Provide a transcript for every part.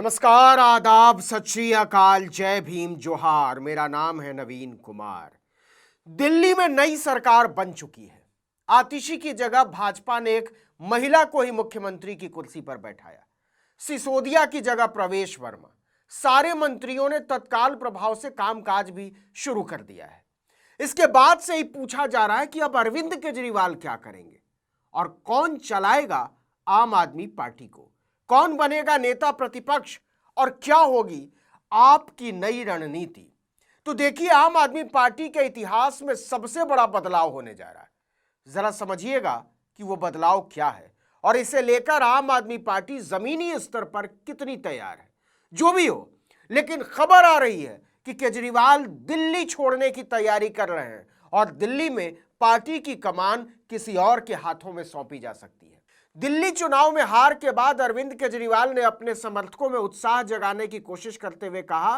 नमस्कार, आदाब, सत श्री अकाल, जय भीम, जोहार। मेरा नाम है नवीन कुमार। दिल्ली में नई सरकार बन चुकी है। आतिशी की जगह भाजपा ने एक महिला को ही मुख्यमंत्री की कुर्सी पर बैठाया। सिसोदिया की जगह प्रवेश वर्मा। सारे मंत्रियों ने तत्काल प्रभाव से कामकाज भी शुरू कर दिया है। इसके बाद से ही पूछा जा रहा है कि अब अरविंद केजरीवाल क्या करेंगे और कौन चलाएगा आम आदमी पार्टी को, कौन बनेगा नेता प्रतिपक्ष और क्या होगी आपकी नई रणनीति। तो देखिए, आम आदमी पार्टी के इतिहास में सबसे बड़ा बदलाव होने जा रहा है। जरा समझिएगा कि वो बदलाव क्या है और इसे लेकर आम आदमी पार्टी जमीनी स्तर पर कितनी तैयार है। जो भी हो, लेकिन खबर आ रही है कि केजरीवाल दिल्ली छोड़ने की तैयारी कर रहे हैं और दिल्ली में पार्टी की कमान किसी और के हाथों में सौंपी जा सकती है। दिल्ली चुनाव में हार के बाद अरविंद केजरीवाल ने अपने समर्थकों में उत्साह जगाने की कोशिश करते हुए कहा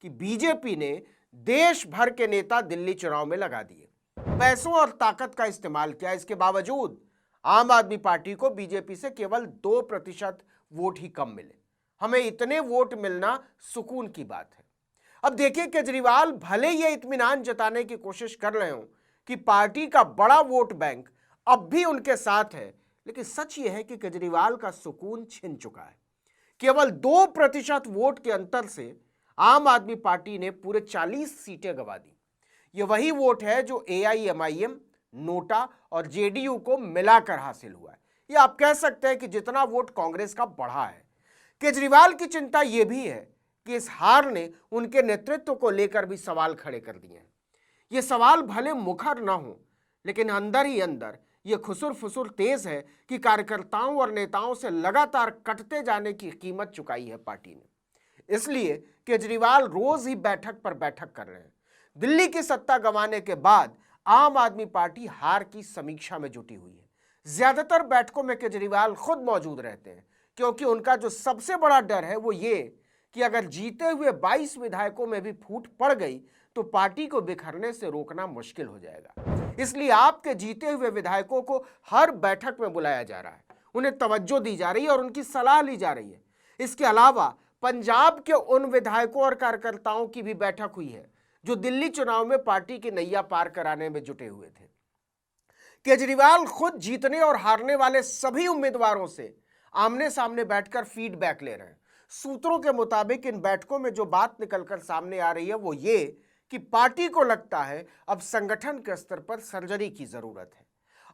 कि बीजेपी ने देश भर के नेता दिल्ली चुनाव में लगा दिए, पैसों और ताकत का इस्तेमाल किया। इसके बावजूद आम आदमी पार्टी को बीजेपी से केवल 2% वोट ही कम मिले। हमें इतने वोट मिलना सुकून की बात है। अब देखिए, केजरीवाल भले ये इत्मीनान जताने की कोशिश कर रहे हो कि पार्टी का बड़ा वोट बैंक अब भी उनके साथ है, लेकिन सच यह है कि केजरीवाल का सुकून छिन चुका है। केवल 2% वोट के अंतर से आम आदमी पार्टी ने पूरे 40 सीटें गंवा दी। यह वही वोट है जो AIMIM, नोटा और JDU को मिलाकर हासिल हुआ है। यह आप कह सकते हैं कि जितना वोट कांग्रेस का बढ़ा है। केजरीवाल की चिंता यह भी है कि इस हार ने उनके नेतृत्व को लेकर भी सवाल खड़े कर दिए हैं। ये सवाल भले मुखर ना हो, लेकिन अंदर ही अंदर ये खुसुर फुसुर तेज है कि कार्यकर्ताओं और नेताओं से लगातार कटते जाने की कीमत चुकाई है पार्टी ने। इसलिए केजरीवाल रोज ही बैठक पर बैठक कर रहे हैं। दिल्ली की सत्ता गंवाने के बाद आम आदमी पार्टी हार की समीक्षा में जुटी हुई है। ज्यादातर बैठकों में केजरीवाल खुद मौजूद रहते हैं, क्योंकि उनका जो सबसे बड़ा डर है वो ये कि अगर जीते हुए 22 विधायकों में भी फूट पड़ गई तो पार्टी को बिखरने से रोकना मुश्किल हो जाएगा। इसलिए आपके जीते हुए विधायकों को हर बैठक में बुलाया जा रहा है, उन्हें तवज्जो दी जा रही है और उनकी सलाह ली जा रही है। इसके अलावा पंजाब के उन विधायकों और कार्यकर्ताओं की भी बैठक हुई है जो दिल्ली चुनाव में पार्टी की नैया पार कराने में जुटे हुए थे। केजरीवाल खुद जीतने और हारने वाले सभी उम्मीदवारों से आमने सामने बैठकर फीडबैक ले रहे हैं। सूत्रों के मुताबिक इन बैठकों में जो बात निकलकर सामने आ रही है वो ये कि पार्टी को लगता है अब संगठन के स्तर पर सर्जरी की जरूरत है।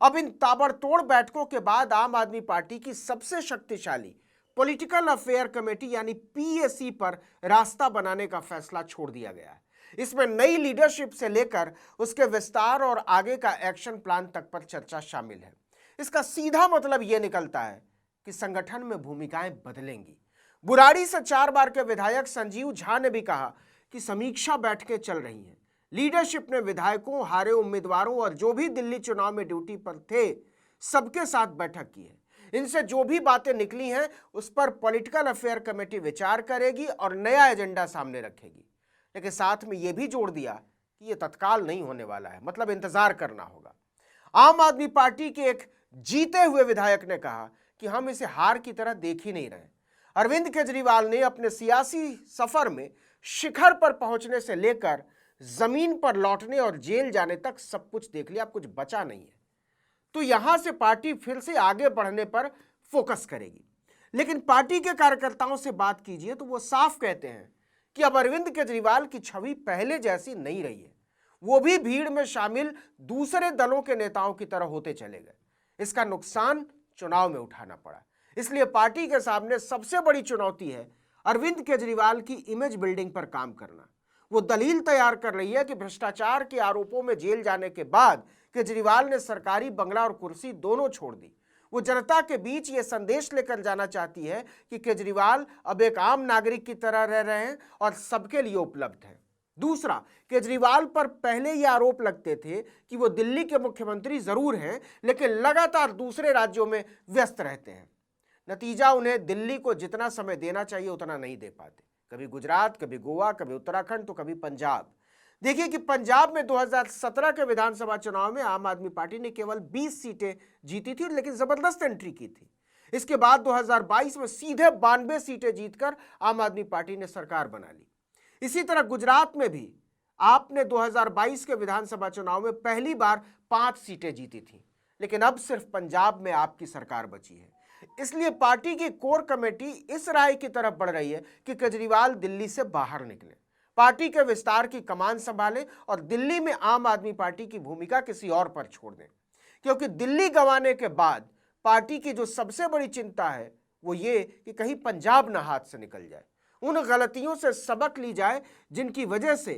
अब इन ताबड़तोड़ बैठकों के बाद आम आदमी पार्टी की सबसे शक्तिशाली पॉलिटिकल अफेयर कमेटी यानी PAC पर रास्ता बनाने का फैसला छोड़ दिया गया है। इसमें नई लीडरशिप से लेकर उसके विस्तार और आगे का एक्शन प्लान तक पर चर्चा शामिल है। इसका सीधा मतलब यह निकलता है कि संगठन में भूमिकाएं बदलेंगी। बुराड़ी से 4 बार के विधायक संजीव झा ने भी कहा कि समीक्षा बैठकें चल रही हैं। लीडरशिप ने विधायकों, हारे उम्मीदवारों और जो भी दिल्ली चुनाव में ड्यूटी पर थे सबके साथ बैठक की है। इनसे जो भी बातें निकली हैं उस पर पॉलिटिकल अफेयर कमेटी विचार करेगी और नया एजेंडा सामने रखेगी। लेकिन साथ में यह भी जोड़ दिया कि यह तत्काल नहीं होने वाला है, मतलब इंतजार करना होगा। आम आदमी पार्टी के एक जीते हुए विधायक ने कहा कि हम इसे हार की तरह देख ही नहीं रहे। अरविंद केजरीवाल ने अपने सियासी सफर में शिखर पर पहुंचने से लेकर जमीन पर लौटने और जेल जाने तक सब कुछ देख लिया, अब कुछ बचा नहीं है। तो यहां से पार्टी फिर से आगे बढ़ने पर फोकस करेगी। लेकिन पार्टी के कार्यकर्ताओं से बात कीजिए तो वो साफ कहते हैं कि अब अरविंद केजरीवाल की छवि पहले जैसी नहीं रही है। वो भी भीड़ में शामिल दूसरे दलों के नेताओं की तरह होते चले गए। इसका नुकसान चुनाव में उठाना पड़ा। इसलिए पार्टी के सामने सबसे बड़ी चुनौती है अरविंद केजरीवाल की इमेज बिल्डिंग पर काम करना। वो दलील तैयार कर रही है कि भ्रष्टाचार के आरोपों में जेल जाने के बाद केजरीवाल ने सरकारी बंगला और कुर्सी दोनों छोड़ दी। वो जनता के बीच ये संदेश लेकर जाना चाहती है कि केजरीवाल अब एक आम नागरिक की तरह रह रहे हैं और सबके लिए उपलब्ध हैं। दूसरा, केजरीवाल पर पहले ये आरोप लगते थे कि वो दिल्ली के मुख्यमंत्री जरूर हैं, लेकिन लगातार दूसरे राज्यों में व्यस्त रहते हैं। नतीजा, उन्हें दिल्ली को जितना समय देना चाहिए उतना नहीं दे पाते। कभी गुजरात, कभी गोवा, कभी उत्तराखंड तो कभी पंजाब। देखिए कि पंजाब में 2017 के विधानसभा चुनाव में आम आदमी पार्टी ने केवल 20 सीटें जीती थी, लेकिन जबरदस्त एंट्री की थी। इसके बाद 2022 में सीधे 92 सीटें जीतकर आम आदमी पार्टी ने सरकार बना ली। इसी तरह गुजरात में भी आपने 2022 के विधानसभा चुनाव में पहली बार 5 सीटें जीती थी, लेकिन अब सिर्फ पंजाब में आपकी सरकार बची है। इसलिए पार्टी की कोर कमेटी इस राय की तरफ बढ़ रही है कि केजरीवाल दिल्ली से बाहर निकले, पार्टी के विस्तार की कमान संभालें और दिल्ली में आम आदमी पार्टी की भूमिका किसी और पर छोड़ दें, क्योंकि दिल्ली गंवाने के बाद पार्टी की जो सबसे बड़ी चिंता है वो ये कि कहीं पंजाब ना हाथ से निकल जाए, उन गलतियों से सबक ली जाए जिनकी वजह से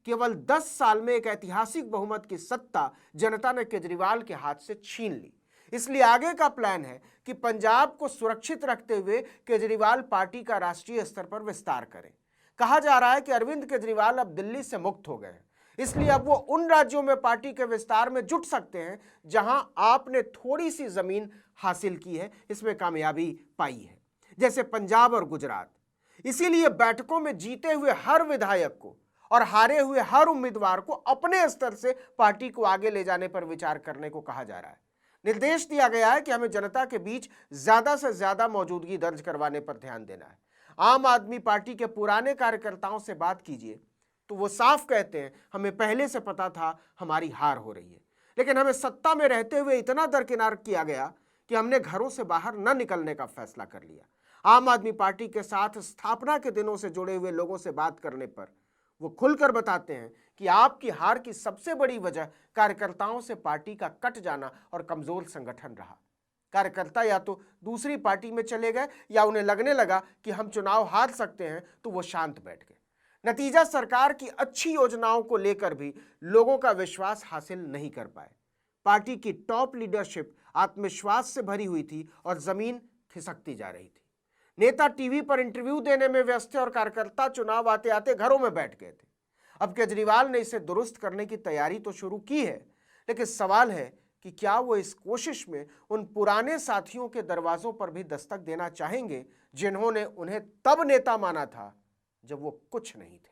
केवल 10 साल में एक ऐतिहासिक बहुमत की सत्ता जनता ने केजरीवाल के हाथ से छीन ली। इसलिए आगे का प्लान है कि पंजाब को सुरक्षित रखते हुए केजरीवाल पार्टी का राष्ट्रीय स्तर पर विस्तार करें। कहा जा रहा है कि अरविंद केजरीवाल अब दिल्ली से मुक्त हो गए हैं, इसलिए अब वो उन राज्यों में पार्टी के विस्तार में जुट सकते हैं जहां आपने थोड़ी सी जमीन हासिल की है, इसमें कामयाबी पाई है, जैसे पंजाब और गुजरात। इसीलिए बैठकों में जीते हुए हर विधायक को और हारे हुए हर उम्मीदवार को अपने स्तर से पार्टी को आगे ले जाने पर विचार करने को कहा जा रहा है। निर्देश दिया गया है कि हमें जनता के बीच ज्यादा से ज्यादा मौजूदगी दर्ज करवाने पर ध्यान देना है। आम आदमी पार्टी के पुराने कार्यकर्ताओं से बात कीजिए तो वो साफ कहते हैं, हमें पहले से पता था हमारी हार हो रही है, लेकिन हमें सत्ता में रहते हुए इतना दरकिनार किया गया कि हमने घरों से बाहर न निकलने का फैसला कर लिया। आम आदमी पार्टी के साथ स्थापना के दिनों से जुड़े हुए लोगों से बात करने पर वो खुलकर बताते हैं कि आपकी हार की सबसे बड़ी वजह कार्यकर्ताओं से पार्टी का कट जाना और कमजोर संगठन रहा। कार्यकर्ता या तो दूसरी पार्टी में चले गए या उन्हें लगने लगा कि हम चुनाव हार सकते हैं, तो वो शांत बैठ गए। नतीजा, सरकार की अच्छी योजनाओं को लेकर भी लोगों का विश्वास हासिल नहीं कर पाए। पार्टी की टॉप लीडरशिप आत्मविश्वास से भरी हुई थी और जमीन खिसकती जा रही थी। नेता टीवी पर इंटरव्यू देने में व्यस्त थे और कार्यकर्ता चुनाव आते आते घरों में बैठ गए थे। अब केजरीवाल ने इसे दुरुस्त करने की तैयारी तो शुरू की है, लेकिन सवाल है कि क्या वो इस कोशिश में उन पुराने साथियों के दरवाजों पर भी दस्तक देना चाहेंगे जिन्होंने उन्हें तब नेता माना था जब वो कुछ नहीं थे।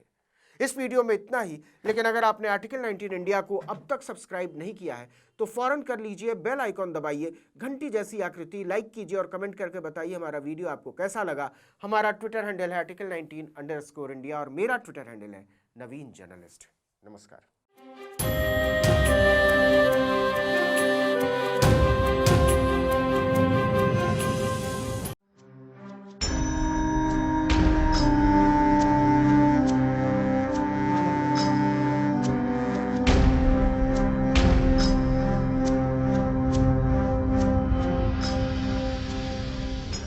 इस वीडियो में इतना ही, लेकिन अगर आपने आर्टिकल 19 इंडिया को अब तक सब्सक्राइब नहीं किया है तो फौरन कर लीजिए, बेल आइकॉन दबाइए, घंटी जैसी आकृति, लाइक कीजिए और कमेंट करके बताइए हमारा वीडियो आपको कैसा लगा। हमारा ट्विटर हैंडल है आर्टिकल 19_इंडिया और मेरा ट्विटर हैंडल है नवीन जर्नलिस्ट। नमस्कार।